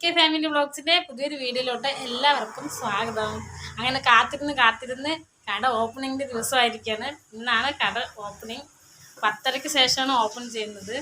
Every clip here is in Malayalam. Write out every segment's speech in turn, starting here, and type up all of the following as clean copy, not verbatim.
കെ ഫാമിലി വ്ളോഗ്സിൻ്റെ പുതിയൊരു വീഡിയോയിലോട്ട് എല്ലാവർക്കും സ്വാഗതം. അങ്ങനെ കാത്തിരുന്ന് കട ഓപ്പണിങ്ങിൻ്റെ ദിവസമായിരിക്കുകയാണ്. ഇന്നാണ് കട ഓപ്പണിങ്. 10:30-ക്ക് ശേഷമാണ് ഓപ്പൺ ചെയ്യുന്നത്.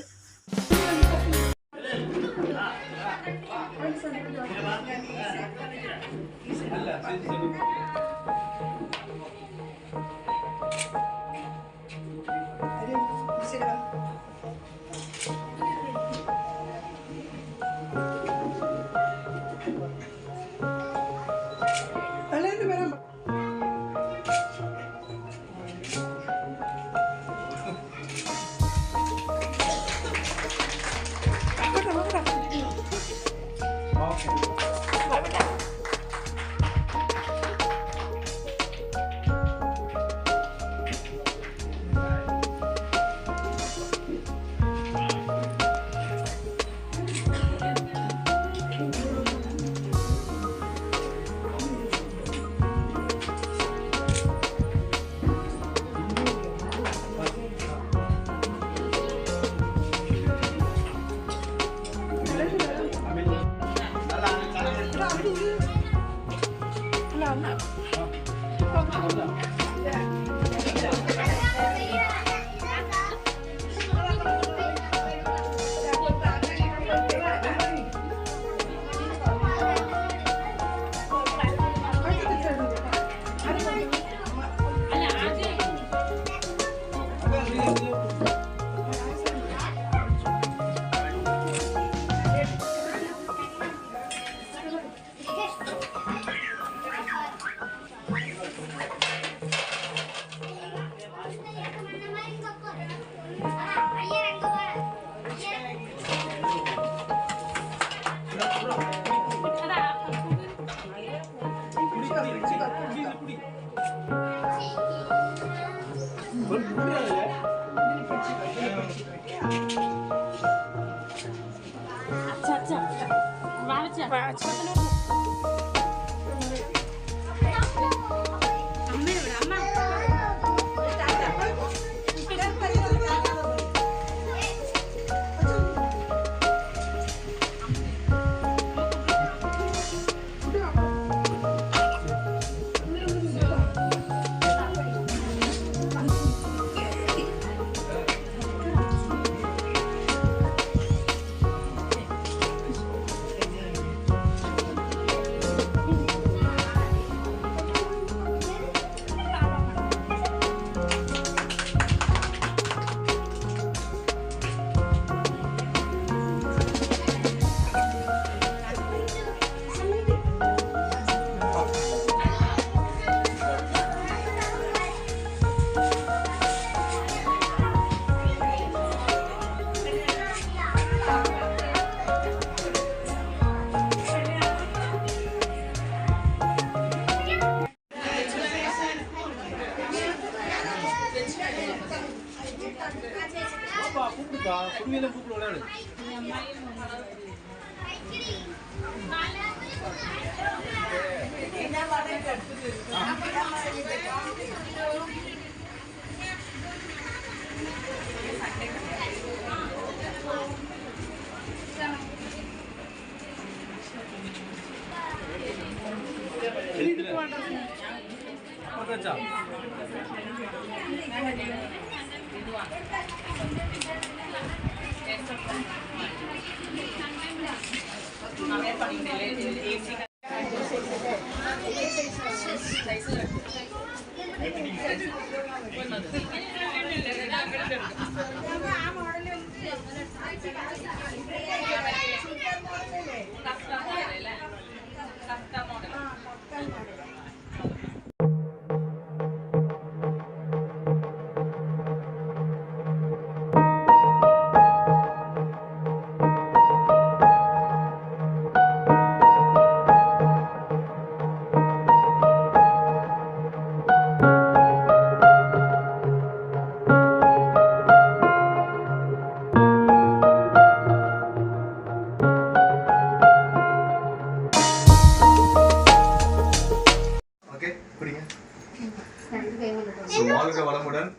வாழ்க வளமுடன்.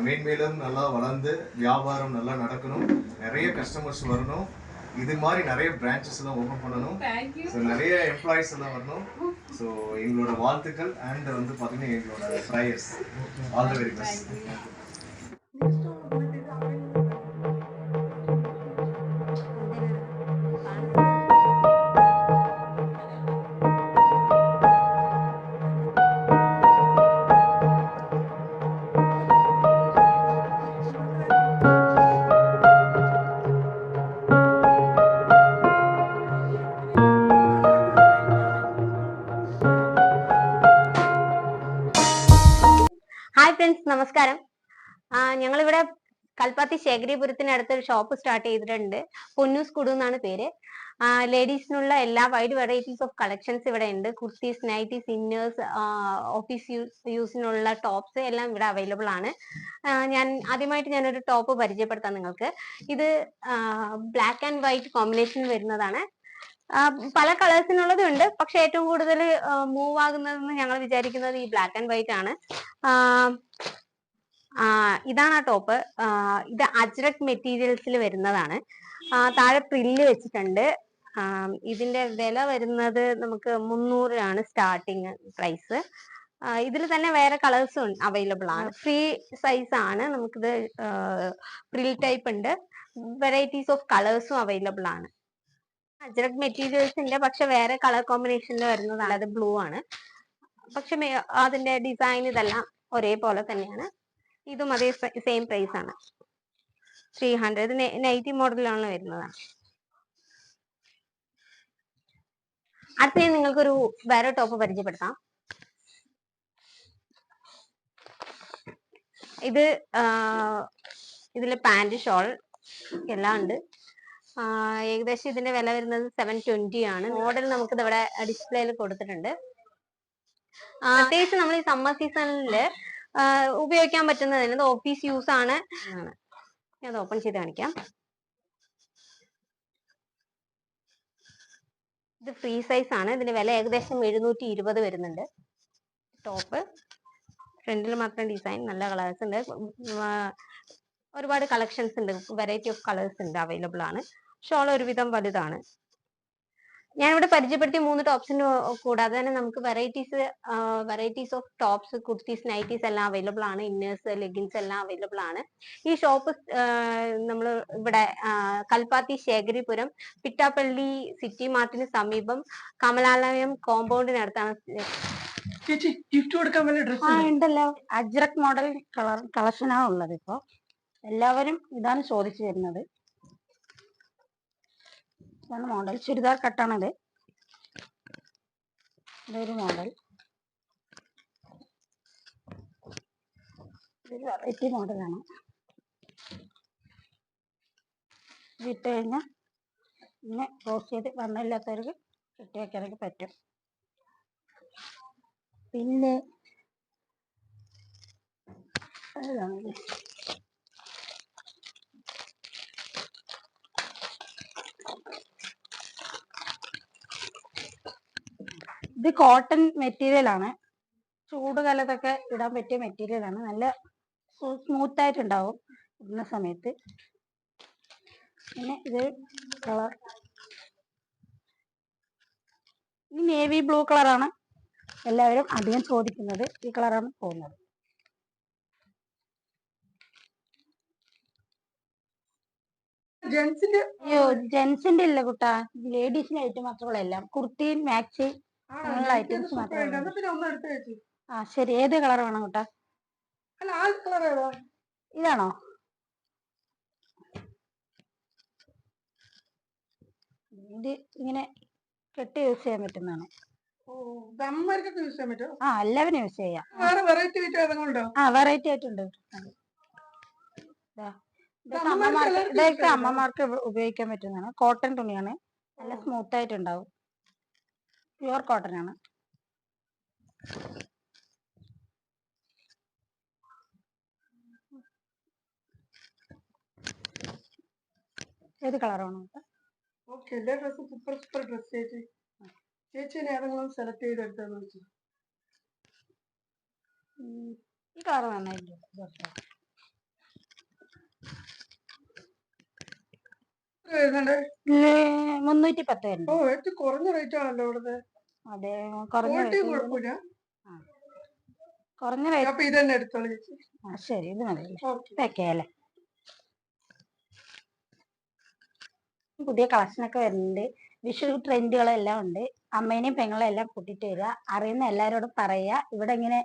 மேன்மேலும் நல்லா வளர்ந்து வியாபாரம் நல்லா நடக்கணும், நிறைய கஸ்டமர்ஸ் வரணும். இது மாதிரி நிறைய பிரான்ச்சஸ் எல்லாம் ஓபன் பண்ணணும். ஸோ நிறைய எம்ப்ளாயிஸ் எல்லாம் வரணும். ஸோ எங்களோட வாழ்த்துக்கள் அண்ட் வந்து பார்த்தீங்கன்னா எங்களோட prayers. All the very best. Hi friends, നമസ്കാരം. ഞങ്ങളിവിടെ കൽപ്പാത്തി ശേഖരിപുരത്തിനടുത്തൊരു ഷോപ്പ് സ്റ്റാർട്ട് ചെയ്തിട്ടുണ്ട്. പൊന്നൂസ് കുടു എന്നാണ് പേര്. ലേഡീസിനുള്ള എല്ലാ വൈഡ് വെറൈറ്റീസ് ഓഫ് കളക്ഷൻസ് ഇവിടെ ഉണ്ട്. കുർത്തീസ്, നൈറ്റീസ്, ഇന്നേഴ്സ്, ഓഫീസ് യൂസിനുള്ള ടോപ്സ് എല്ലാം ഇവിടെ അവൈലബിൾ ആണ്. ഞാനൊരു ടോപ്പ് പരിചയപ്പെടുത്താം നിങ്ങൾക്ക്. ഇത് ബ്ലാക്ക് ആൻഡ് വൈറ്റ് കോമ്പിനേഷൻ വരുന്നതാണ്. പല കളേഴ്സിനുള്ളതും ഉണ്ട്, പക്ഷെ ഏറ്റവും കൂടുതൽ മൂവ് ആകുന്നതെന്ന് ഞങ്ങൾ വിചാരിക്കുന്നത് ഈ ബ്ലാക്ക് ആൻഡ് വൈറ്റ് ആണ്. ഇതാണ് ആ ടോപ്പ്. ഇത് അജ്രക് മെറ്റീരിയൽസിൽ വരുന്നതാണ്. താഴെ പ്രില്ല് വെച്ചിട്ടുണ്ട്. ഇതിന്റെ വില വരുന്നത് നമുക്ക് 300 സ്റ്റാർട്ടിങ് പ്രൈസ്. ഇതിൽ തന്നെ വേറെ കളേഴ്സും അവൈലബിൾ ആണ്. ഫ്രീ സൈസ് ആണ്. നമുക്കിത് പ്രിൽ ടൈപ്പ് ഉണ്ട്. വെറൈറ്റീസ് ഓഫ് കളേഴ്സും അവൈലബിൾ ആണ്. അജ്രക് മെറ്റീരിയൽസിന്റെ പക്ഷെ വേറെ കളർ കോമ്പിനേഷനിൽ വരുന്നതാണ്. അത് ബ്ലൂ ആണ്. പക്ഷെ അതിന്റെ ഡിസൈൻ ഇതെല്ലാം ഒരേപോലെ തന്നെയാണ്. ഇതും അതേ സെയിം പ്രൈസ് ആണ്, 300. നൈറ്റി മോഡലാണ് വരുന്നതാണ്. അടുത്ത നിങ്ങൾക്കൊരു വേറെ ടോപ്പ് പരിചയപ്പെടുത്താം. ഇത് ഇതില് പാന്റ്, ഷോൾ എല്ലാം ഉണ്ട്. ഏകദേശം ഇതിന്റെ വില വരുന്നത് 720 ആണ്. മോഡൽ നമുക്കിത് ഇവിടെ ഡിസ്പ്ലേയിൽ കൊടുത്തിട്ടുണ്ട്. പ്രത്യേകിച്ച് നമ്മൾ ഈ സമ്മർ സീസണിൽ ഉപയോഗിക്കാൻ പറ്റുന്നത് ഓഫീസ് യൂസ് ആണ്. ഞാൻ ഓപ്പൺ ചെയ്ത് കാണിക്കാം. ഇത് ഫ്രീ സൈസ് ആണ്. ഇതിന്റെ വില ഏകദേശം 720 വരുന്നുണ്ട്. ടോപ്പ് ഫ്രണ്ടിൽ മാത്രം ഡിസൈൻ, നല്ല കളേഴ്സ് ഉണ്ട്. ഒരുപാട് കളക്ഷൻസ് ഉണ്ട്, വെറൈറ്റി ഓഫ് കളേഴ്സ് ഉണ്ട്, അവൈലബിൾ ആണ്. ഷോൾ ഒരുവിധം വലുതാണ്. ഞാനിവിടെ പരിചയപ്പെടുത്തിയ 3 ടോപ്സിന് കൂടാതെ തന്നെ നമുക്ക് varieties of tops, kurtis, nighties എല്ലാം അവൈലബിൾ ആണ്. ഇന്നേഴ്സ്, ലെഗിൻസ് എല്ലാം അവൈലബിൾ ആണ്. ഈ ഷോപ്പ് നമ്മൾ ഇവിടെ കൽപ്പാത്തി ശേഖരിപുരം പിട്ടാപ്പള്ളി സിറ്റി മാർട്ടിന് സമീപം കമലാലയം കോമ്പൗണ്ടിനടുത്താണ്. ഉണ്ടല്ലോ, അജ്രക് മോഡൽ കളക്ഷനാണ് ഉള്ളത്. ഇപ്പൊ എല്ലാവരും ഇതാണ് ചോദിച്ചു വരുന്നത്. ഇതാണ് മോഡൽ. ചുരിദാർ കട്ടാണിത്. ഇതൊരു മോഡൽ. ഇതൊരു വെറൈറ്റി മോഡലാണ്. ഇത് ഇട്ട് കഴിഞ്ഞാൽ ഇങ്ങനെ ക്ലോസ് ചെയ്ത് വണ്ണമില്ലാത്തവർക്ക് കെട്ടി വയ്ക്കാനൊക്കെ പറ്റും. പിന്നെ ഇത് കോട്ടൺ മെറ്റീരിയൽ ആണ്. ചൂട് കാലത്തൊക്കെ ഇടാൻ പറ്റിയ മെറ്റീരിയൽ ആണ്. നല്ല സ്മൂത്ത് ആയിട്ടുണ്ടാവും ഇടുന്ന സമയത്ത്. പിന്നെ ഇത് കളർ ഈ നേവി ബ്ലൂ കളറാണ് എല്ലാവരും അധികം ചോദിക്കുന്നത്. ഈ കളറാണ് പോകുന്നത്. ജെന്റ്സിന്റെ ഇല്ല കുട്ടാ, ലേഡീസിന്റെ ഐറ്റം മാത്രമേ എല്ലാം. കുർത്തി, മാക്സി അങ്ങനെയുള്ള ഐറ്റംസ് മാത്രമേ. ശരി, ഏത് കളർ വേണം കുട്ടാ? ഇതാണോ? ഇത് ഇങ്ങനെ കെട്ടി യൂസ് ചെയ്യാൻ പറ്റുന്നതാണ്. എല്ലാവരും യൂസ് ചെയ്യാം. വെറൈറ്റി ആയിട്ടുണ്ട്. ഇതൊക്കെ അമ്മമാർക്ക് ഉപയോഗിക്കാൻ പറ്റുന്നതാണ്. കോട്ടൺ തുണിയാണ്. നല്ല സ്മൂത്ത് ആയിട്ടുണ്ടാവും. പ്യുവർ കോട്ടൺ ആണ്. ഏത് കളറാണോ? എല്ലാ ഡ്രസ്സും സൂപ്പർ സൂപ്പർ ഡ്രസ് ചേച്ചി. ചേച്ചിനെ ഏതെങ്കിലും സെലക്ട് ചെയ്തെടുത്താന്ന് വെച്ചു. ഈ കളർ നന്നായിട്ടുണ്ട്. 310 വരുന്നുണ്ട്. കുറഞ്ഞ റേറ്റ് ആണല്ലോ ഇവിടുത്തെ. അതെ, കുറഞ്ഞ ക്വാളിറ്റി rate ല്. കുഴപ്പമില്ല. കുറഞ്ഞ റേറ്റ്. അപ്പൊ ഇതന്നെ എടുത്തോളൂ ചേച്ചി. ശരി, ഇത് മതി. ഓക്കെ. ഇതൊക്കെയല്ലേ പുതിയ കളക്ഷനൊക്കെ വരുന്നുണ്ട്. വിഷു ട്രെൻഡുകളെല്ലാം ഉണ്ട്. അമ്മേനെയും പെങ്ങളെയും എല്ലാം കൂട്ടിയിട്ട് വരിക. അറിയുന്ന എല്ലാവരോടും പറയുക. ഇവിടെ ഇങ്ങനെ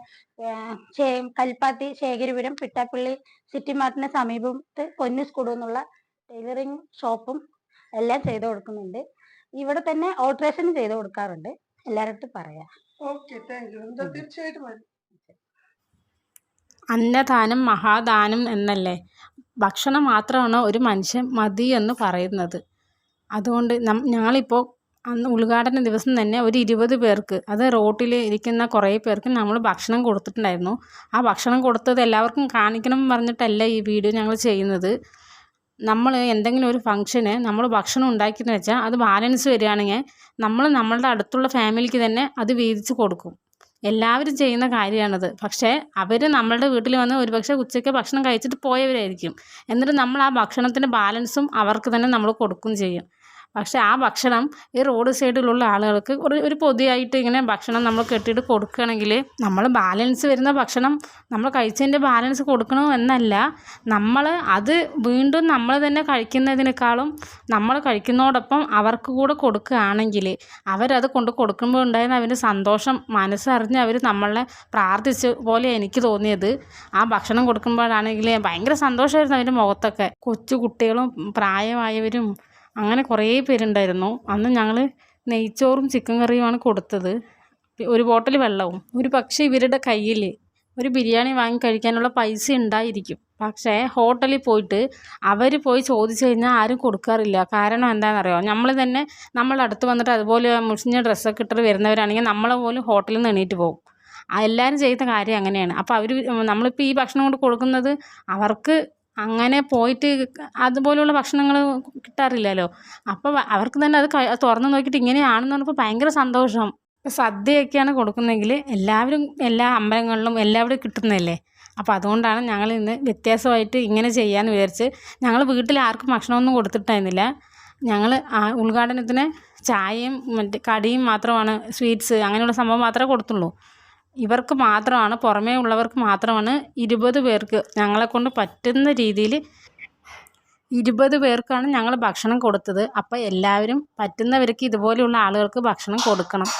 കൽപ്പാത്തി, ശേഖരപുരം, പിട്ടാപ്പള്ളി സിറ്റി മാർട്ടിന് സമീപത്ത് പൊന്നൂസ് കുടു എന്നുള്ള ടൈലറിങ് ഷോപ്പും എല്ലാം ചെയ്തു കൊടുക്കുന്നുണ്ട്. ഇവിടെ തന്നെ ഓൾട്രേഷൻ ചെയ്ത് കൊടുക്കാറുണ്ട്. എല്ലാവരോടും പറയാം. Okay, thank you. എന്താ തീർച്ചയായിട്ടും വരും. അന്നദാനം മഹാദാനം എന്നല്ലേ, ഭക്ഷണം മാത്രമാണ് ഒരു മനുഷ്യൻ മതി എന്ന് പറയുന്നത്. അതുകൊണ്ട് ഞങ്ങളിപ്പോൾ അന്ന് ഉദ്ഘാടന ദിവസം തന്നെ ഒരു 20 പേർക്ക്, അത് റോട്ടിൽ ഇരിക്കുന്ന കുറേ പേർക്ക് നമ്മൾ ഭക്ഷണം കൊടുത്തിട്ടുണ്ടായിരുന്നു. ആ ഭക്ഷണം കൊടുത്തത് എല്ലാവർക്കും കാണിക്കണം എന്ന് പറഞ്ഞിട്ടല്ല ഈ വീഡിയോ ഞങ്ങൾ ചെയ്യുന്നത്. നമ്മൾ എന്തെങ്കിലും ഒരു ഫംഗ്ഷന് നമ്മൾ ഭക്ഷണം ഉണ്ടാക്കിയെന്ന് വെച്ചാൽ അത് ബാലൻസ് വരികയാണെങ്കിൽ നമ്മൾ നമ്മളുടെ അടുത്തുള്ള ഫാമിലിക്ക് തന്നെ അത് വീതിച്ച് കൊടുക്കും. എല്ലാവരും ചെയ്യുന്ന കാര്യമാണത്. പക്ഷേ അവർ നമ്മളുടെ വീട്ടിൽ വന്ന് ഒരുപക്ഷെ ഉച്ചയ്ക്ക് ഭക്ഷണം കഴിച്ചിട്ട് പോയവരായിരിക്കും. എന്നിട്ട് നമ്മൾ ആ ഭക്ഷണത്തിൻ്റെ ബാലൻസും അവർക്ക് തന്നെ നമ്മൾ കൊടുക്കുകയും ചെയ്യും. പക്ഷേ ആ ഭക്ഷണം ഈ റോഡ് സൈഡിലുള്ള ആളുകൾക്ക് ഒരു പൊതിയായിട്ട് ഇങ്ങനെ ഭക്ഷണം നമ്മൾ കെട്ടിയിട്ട് കൊടുക്കുകയാണെങ്കിൽ നമ്മൾ ബാലൻസ് വരുന്ന ഭക്ഷണം നമ്മൾ കഴിച്ചതിൻ്റെ ബാലൻസ് കൊടുക്കണം എന്നല്ല, നമ്മൾ അത് വീണ്ടും നമ്മൾ തന്നെ കഴിക്കുന്നതിനേക്കാളും നമ്മൾ കഴിക്കുന്നതോടൊപ്പം അവർക്ക് കൂടെ കൊടുക്കുകയാണെങ്കിൽ അവരത് കൊണ്ട് കൊടുക്കുമ്പോൾ ഉണ്ടായിരുന്ന അവൻ്റെ സന്തോഷം മനസ്സറിഞ്ഞ് അവർ നമ്മളെ പ്രാർത്ഥിച്ച പോലെ എനിക്ക് തോന്നിയത്. ആ ഭക്ഷണം കൊടുക്കുമ്പോഴാണെങ്കിൽ ഭയങ്കര സന്തോഷമായിരുന്നു അവൻ്റെ മുഖത്തൊക്കെ. കൊച്ചു കുട്ടികളും പ്രായമായവരും അങ്ങനെ കുറേ പേരുണ്ടായിരുന്നു. അന്ന് ഞങ്ങൾ നെയ്ച്ചോറും ചിക്കൻ കറിയുമാണ് കൊടുത്തത്, ഒരു ബോട്ടിൽ വെള്ളവും. ഒരു പക്ഷേ ഇവരുടെ കയ്യിൽ ഒരു ബിരിയാണി വാങ്ങി കഴിക്കാനുള്ള പൈസ ഉണ്ടായിരിക്കും. പക്ഷേ ഹോട്ടലിൽ പോയിട്ട് അവർ പോയി ചോദിച്ചു കഴിഞ്ഞാൽ ആരും കൊടുക്കാറില്ല. കാരണം എന്താണെന്നറിയോ, നമ്മൾ തന്നെ നമ്മളുടെ അടുത്ത് വന്നിട്ട് അതുപോലെ മുഷിഞ്ഞ ഡ്രസ്സൊക്കെ ഇട്ടിട്ട് വരുന്നവരാണെങ്കിൽ നമ്മളെ പോലും ഹോട്ടലിൽ നിന്ന് എണീറ്റ് പോകും. എല്ലാവരും ചെയ്യുന്ന കാര്യം അങ്ങനെയാണ്. അപ്പോൾ നമ്മളിപ്പോൾ ഈ ഭക്ഷണം കൊണ്ട് കൊടുക്കുന്നത് അവർക്ക് അങ്ങനെ പോയിട്ട് അതുപോലെയുള്ള ഭക്ഷണങ്ങൾ കിട്ടാറില്ലല്ലോ. അപ്പോൾ അവർക്ക് തന്നെ അത് തുറന്ന് നോക്കിയിട്ട് ഇങ്ങനെയാണെന്ന് പറഞ്ഞപ്പോൾ ഭയങ്കര സന്തോഷം. സദ്യയൊക്കെയാണ് കൊടുക്കുന്നതെങ്കിൽ എല്ലാവരും എല്ലാ അമ്പലങ്ങളിലും എല്ലാവിടെയും കിട്ടുന്നതല്ലേ. അപ്പോൾ അതുകൊണ്ടാണ് ഞങ്ങൾ ഇന്ന് വ്യത്യാസമായിട്ട് ഇങ്ങനെ ചെയ്യാമെന്ന് വിചാരിച്ച്. ഞങ്ങൾ വീട്ടിൽ ആർക്കും ഭക്ഷണമൊന്നും കൊടുത്തിട്ടായിരുന്നില്ല. ഞങ്ങൾ ഉദ്ഘാടനത്തിന് ചായയും മറ്റേ കടിയും മാത്രമാണ്, സ്വീറ്റ്സ് അങ്ങനെയുള്ള സംഭവം മാത്രമേ കൊടുത്തുള്ളൂ. ഇവർക്ക് മാത്രമാണ്, പുറമേ ഉള്ളവർക്ക് മാത്രമാണ് 20 പേർക്ക് ഞങ്ങളെ കൊണ്ട് പറ്റുന്ന രീതിയിൽ 20 പേർക്കാണ് ഞങ്ങൾ ഭക്ഷണം കൊടുത്തത്. അപ്പോൾ എല്ലാവരും പറ്റുന്നവർക്ക് ഇതുപോലെയുള്ള ആളുകൾക്ക് ഭക്ഷണം കൊടുക്കണം.